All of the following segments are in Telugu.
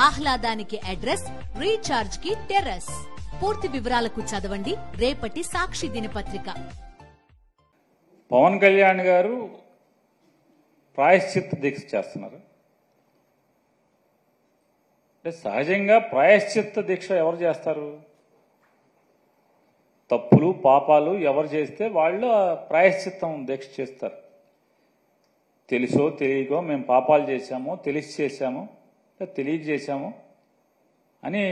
ఆహ్లాదానికి అడ్రస్, రీఛార్జ్ కి టెర్రస్. పూర్తి వివరాలకు చదవండి రేపటి సాక్షి దినపత్రిక. పవన్ కళ్యాణ్ గారు ప్రాయశ్చిత్త దీక్ష చేస్తున్నారు. అంటే సహజంగా ప్రాయశ్చిత్త దీక్ష ఎవరు చేస్తారు? తప్పులు పాపాలు ఎవరు చేస్తే వాళ్ళు ప్రాయశ్చిత్తం దీక్ష చేస్తారు. తెలుసో తెలియకో మేము పాపాలు చేశామో, తెలిసి చేశామో, తెలియక చేశామో అని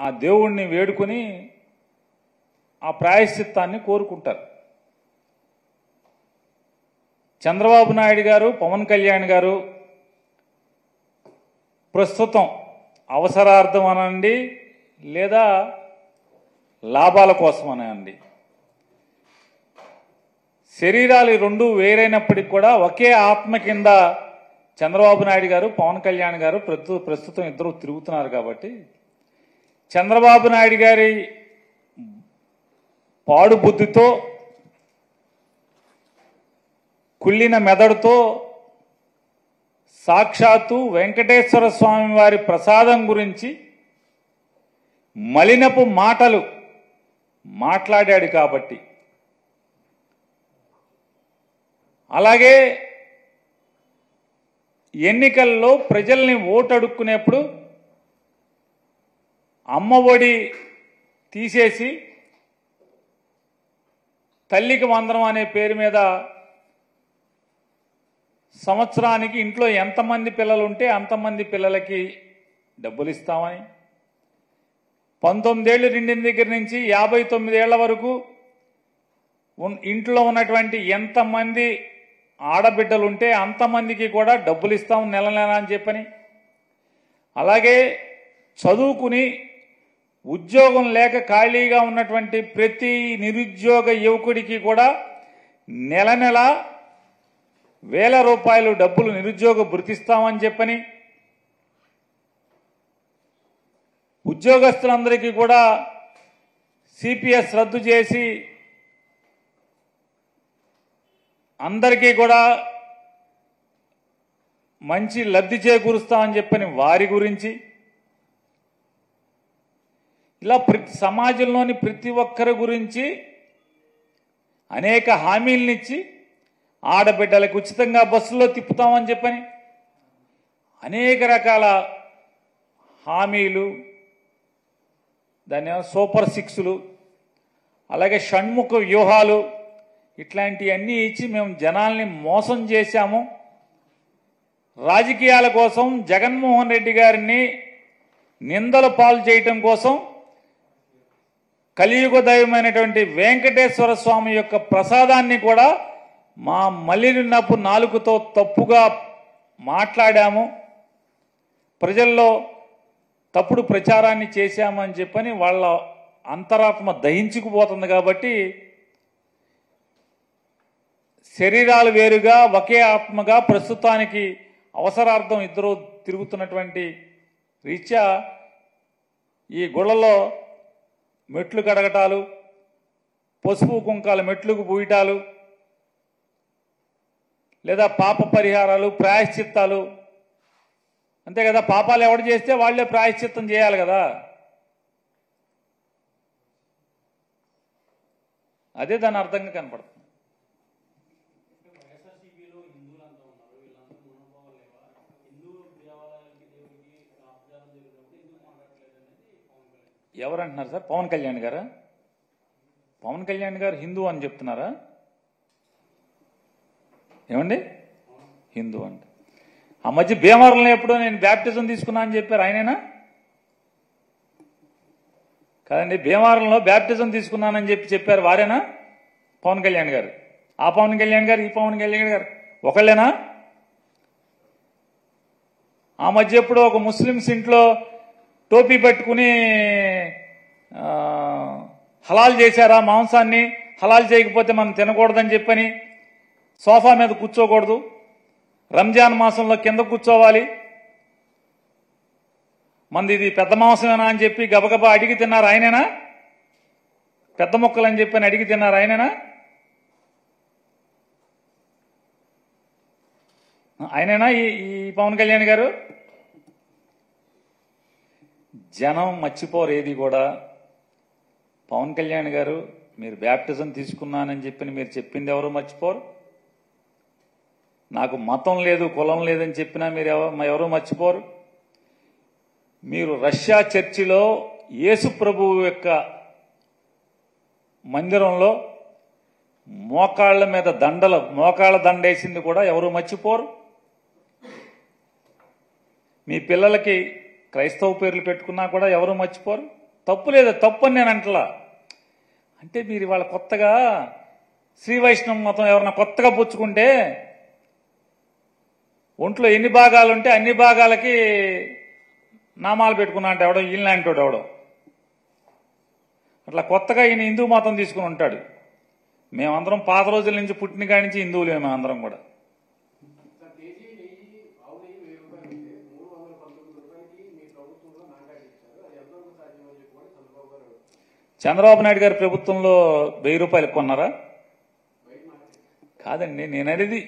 ఆ దేవుణ్ణి వేడుకొని ఆ ప్రాయశ్చిత్తాన్ని కోరుకుంటారు. చంద్రబాబు నాయుడు గారు, పవన్ కళ్యాణ్ గారు ప్రస్తుతం అవసరార్థం అనండి లేదా లాభాల కోసం అనండి, శరీరాలు రెండు వేరైనప్పటికీ కూడా ఒకే ఆత్మ కింద చంద్రబాబు నాయుడు గారు, పవన్ కళ్యాణ్ గారు ప్రస్తుతం ఇద్దరు తిరుగుతున్నారు. కాబట్టి చంద్రబాబు నాయుడు గారి పాడు బుద్ధితో, కుళ్ళిన మెదడుతో సాక్షాత్తు వెంకటేశ్వర స్వామి వారి ప్రసాదం గురించి మలినపు మాటలు మాట్లాడాడు. కాబట్టి అలాగే ఎన్నికల్లో ప్రజల్ని ఓటు అడుక్కునేప్పుడు అమ్మఒడి తీసేసి తల్లికి వందనం అనే పేరు మీద సంవత్సరానికి ఇంట్లో ఎంతమంది పిల్లలు ఉంటే అంతమంది పిల్లలకి డబ్బులు ఇస్తామని, 19 ఏళ్లు నిండిన దగ్గర నుంచి 59 ఏళ్ల వరకు ఇంట్లో ఉన్నటువంటి ఎంతమంది ఆడబిడ్డలు ఉంటే అంతమందికి కూడా డబ్బులు ఇస్తాం నెల నెల అని చెప్పని, అలాగే చదువుకుని ఉద్యోగం లేక ఖాళీగా ఉన్నటువంటి ప్రతి నిరుద్యోగ యువకుడికి కూడా నెల నెల 1000 రూపాయలు డబ్బులు నిరుద్యోగ భృతిస్తామని చెప్పని, ఉద్యోగస్తులందరికీ కూడా సిపిఎస్ రద్దు చేసి అందరికీ కూడా మంచి లబ్ధి చేకూరుస్తామని చెప్పని వారి గురించి, ఇలా సమాజంలోని ప్రతి ఒక్కరి గురించి అనేక హామీలనిచ్చి, ఆడబిడ్డలకు ఉచితంగా బస్సులో తిప్పుతామని చెప్పని అనేక రకాల హామీలు, దాని సూపర్ సిక్స్లు, అలాగే షణ్ముఖ వ్యూహాలు, ఇట్లాంటివన్నీ ఇచ్చి మేము జనాల్ని మోసం చేశాము. రాజకీయాల కోసం జగన్మోహన్ రెడ్డి గారిని నిందల పాలు చేయటం కోసం కలియుగ దైవమైనటువంటి వెంకటేశ్వర స్వామి యొక్క ప్రసాదాన్ని కూడా మా మలినపు నాలుకతో తప్పుగా మాట్లాడాము, ప్రజల్లో తప్పుడు ప్రచారాన్ని చేశామని చెప్పని వాళ్ళ అంతరాత్మ దహించుకుపోతుంది. కాబట్టి శరీరాలు వేరుగా ఒకే ఆత్మగా ప్రస్తుతానికి అవసరార్థం ఇద్దరు తిరుగుతున్నటువంటి రీత్యా ఈ గుళ్ళలో మెట్లు కడగటాలు, పసుపు కుంకాల మెట్లుకు పూయటాలు, లేదా పాప పరిహారాలు, ప్రాయశ్చిత్తాలు, అంతే కదా. పాపాలు ఎవడు చేస్తే వాళ్లే ప్రాయశ్చిత్తం చేయాలి కదా. అదే దాని అర్థంగా కనపడుతుంది. ఎవరంటున్నారు సార్? పవన్ కళ్యాణ్ గారా? పవన్ కళ్యాణ్ గారు హిందూ అని చెప్తున్నారా? ఏమండి హిందూ అంటే? ఆ మధ్య భీమవరంలో ఎప్పుడో నేను బ్యాప్టిజం తీసుకున్నా అని చెప్పారు, ఆయనేనా? కాదండి, భీమవరంలో బ్యాప్టిజం తీసుకున్నానని చెప్పారు, వారేనా? పవన్ కళ్యాణ్ గారు? ఆ పవన్ కళ్యాణ్ గారు, ఈ పవన్ కళ్యాణ్ గారు ఒకళ్ళేనా? ఆ మధ్య ఎప్పుడో ఒక ముస్లిమ్స్ ఇంట్లో టోపీ పెట్టుకుని హలాల్ చేశారా మాంసాన్ని, హలాల్ చేయకపోతే మనం తినకూడదని చెప్పని సోఫా మీద కూర్చోకూడదు, రంజాన్ మాసంలో కింద కూర్చోవాలి, మంది ఇది పెద్ద మాంసమేనా అని చెప్పి గబగబా అడిగి తిన్నారు, ఆయనేనా? పెద్ద మొక్కలు అని చెప్పని అడిగి తిన్నారు, ఆయనేనా? ఆయనేనా ఈ పవన్ కళ్యాణ్ గారు? జనం మర్చిపోరు ఏది కూడా. పవన్ కళ్యాణ్ గారు మీరు బ్యాప్టిజం తీసుకున్నానని చెప్పి మీరు చెప్పింది ఎవరు మర్చిపోరు. నాకు మతం లేదు కులం లేదని చెప్పినా మీరు ఎవరు మర్చిపోరు. మీరు రష్యా చర్చిలో యేసు ప్రభువు యొక్క మందిరంలో మోకాళ్ల మీద మోకాళ్ళ దండేసింది కూడా ఎవరు మర్చిపోరు. మీ పిల్లలకి క్రైస్తవ పేర్లు పెట్టుకున్నా కూడా ఎవరు మర్చిపోరు. తప్పు లేదు, తప్పు అని నేను అంటలా. అంటే మీరు ఇవాళ కొత్తగా శ్రీ వైష్ణవ మతం ఎవరన్నా కొత్తగా పుచ్చుకుంటే ఒంట్లో ఎన్ని భాగాలుంటే అన్ని భాగాలకి నామాలు పెట్టుకున్నా అంటే ఎవడో ఈయనలాంటి ఎవడో అట్లా కొత్తగా ఈయన హిందూ మతం తీసుకుని ఉంటాడు. మేమందరం పాత రోజుల నుంచి పుట్టిన కాడి నుంచి హిందువులే మేమందరం కూడా. చంద్రబాబు నాయుడు గారి ప్రభుత్వంలో 1000 రూపాయలు కొన్నారా? కాదండి, నేను అనేది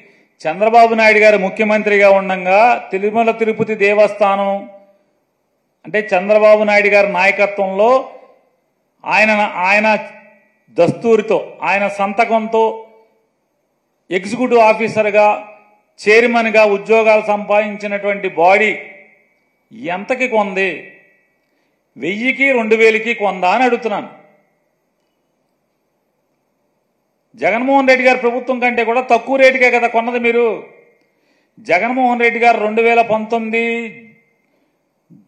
చంద్రబాబు నాయుడు గారు ముఖ్యమంత్రిగా ఉండగా తిరుమల తిరుపతి దేవస్థానం అంటే చంద్రబాబు నాయుడు గారి నాయకత్వంలో ఆయన దస్తూరితో ఆయన సంతకంతో ఎగ్జిక్యూటివ్ ఆఫీసర్గా చైర్మన్గా ఉద్యోగాలు సంపాదించినటువంటి బాడీ ఎంతకి కొంది? 1000కి 2000కి కొందా అని అడుగుతున్నాను. జగన్మోహన్ రెడ్డి గారి ప్రభుత్వం కంటే కూడా తక్కువ రేటుకే కదా కొన్నది మీరు. జగన్మోహన్ రెడ్డి గారు 2019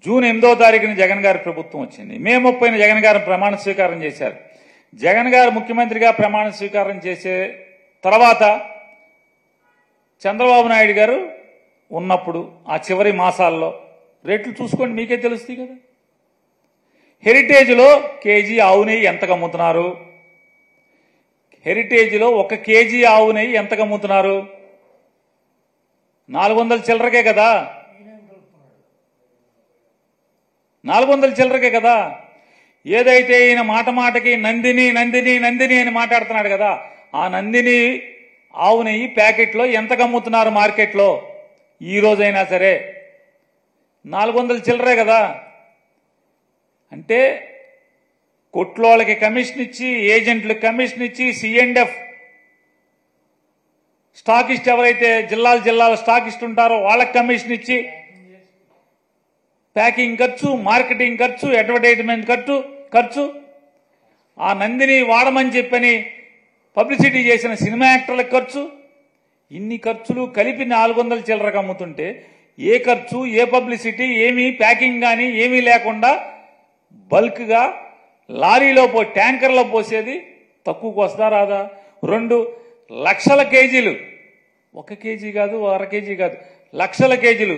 జూన్ 8వ తారీఖున జగన్ గారి ప్రభుత్వం వచ్చింది. మే 30న జగన్ గారు ప్రమాణ స్వీకారం చేశారు. జగన్ గారు ముఖ్యమంత్రిగా ప్రమాణ స్వీకారం చేసే తర్వాత చంద్రబాబు నాయుడు గారు ఉన్నప్పుడు ఆ చివరి మాసాల్లో రేట్లు చూసుకోండి, మీకే తెలుస్తాయి కదా. హెరిటేజ్లో కేజీ ఆవు నెయ్యి ఎంతకు అమ్ముతున్నారు? హెరిటేజ్లో 1 కేజీ ఆవు నెయ్యి ఎంతకు అమ్ముతున్నారు? 400 చిల్లరకే కదా. 400 చిల్లరకే కదా. ఏదైతే ఈయన మాటకి నందిని నందిని నందిని అని మాట్లాడుతున్నాడు కదా, ఆ నందిని ఆవు నెయ్యి ప్యాకెట్లో ఎంతకు అమ్ముతున్నారు మార్కెట్లో? ఈ రోజైనా సరే 400 చిల్లరే కదా. అంటే కొట్లోళ్ళకి కమిషన్ ఇచ్చి, ఏజెంట్లకు కమిషన్ ఇచ్చి, C&F స్టాకిస్ట్ ఎవరైతే జిల్లాల స్టాకిస్ట్ ఉంటారో వాళ్ళకి కమిషన్ ఇచ్చి ప్యాకింగ్ ఖర్చు, మార్కెటింగ్ ఖర్చు, అడ్వర్టైజ్మెంట్ ఖర్చు, ఆ నందిని వాడమని చెప్పని పబ్లిసిటీ చేసిన సినిమా యాక్టర్లకు ఖర్చు, ఇన్ని ఖర్చులు కలిపి 400 చిల్లరకు అమ్ముతుంటే ఏ ఖర్చు, ఏ పబ్లిసిటీ, ఏమీ ప్యాకింగ్ కానీ ఏమీ లేకుండా బల్క్గా లారీలో ట్యాంకర్లో పోసేది తక్కువకు వస్తా రాదా? 2 లక్షల కేజీలు, 1 కేజీ కాదు, 1/2 కేజీ కాదు, లక్షల కేజీలు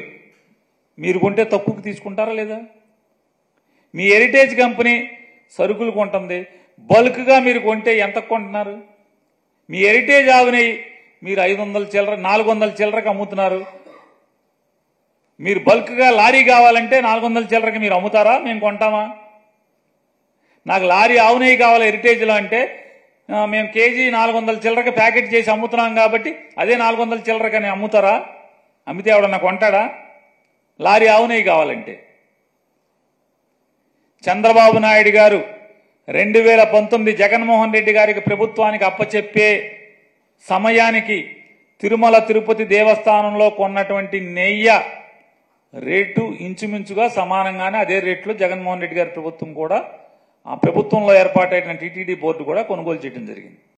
మీరు కొంటే తక్కువకు తీసుకుంటారా లేదా? మీ హెరిటేజ్ కంపెనీ సరుకులు కొంటుంది, బల్క్గా మీరు కొంటే ఎంత కొంటున్నారు? మీ హెరిటేజ్ ఆవుని మీరు 500 చిల్లర 400 చిల్లరకు అమ్ముతున్నారు. మీరు బల్క్గా లారీ కావాలంటే 400 చిల్లరకి మీరు అమ్ముతారా? మేము కొంటామా? నాకు లారీ ఆవు నెయ్యి కావాలి హెరిటేజ్లో అంటే మేము కేజీ 400 చిల్లరకి ప్యాకెట్ చేసి అమ్ముతున్నాం కాబట్టి అదే 400 చిల్లరకని అమ్ముతారా? అమ్మితే ఎవడన్నా కొంటాడా? లారీ ఆవు నెయ్యి కావాలంటే. చంద్రబాబు నాయుడు గారు 2019 జగన్మోహన్ రెడ్డి గారికి ప్రభుత్వానికి అప్పచెప్పే సమయానికి తిరుమల తిరుపతి దేవస్థానంలో కొన్నటువంటి నెయ్యి రేటు ఇంచుమించుగా సమానంగానే అదే రేట్లో జగన్మోహన్ రెడ్డి గారి ప్రభుత్వం కూడా, ఆ ప్రభుత్వంలో ఏర్పాటైన టీటీడీ బోర్డు కూడా కొనుగోలు చేయడం జరిగింది.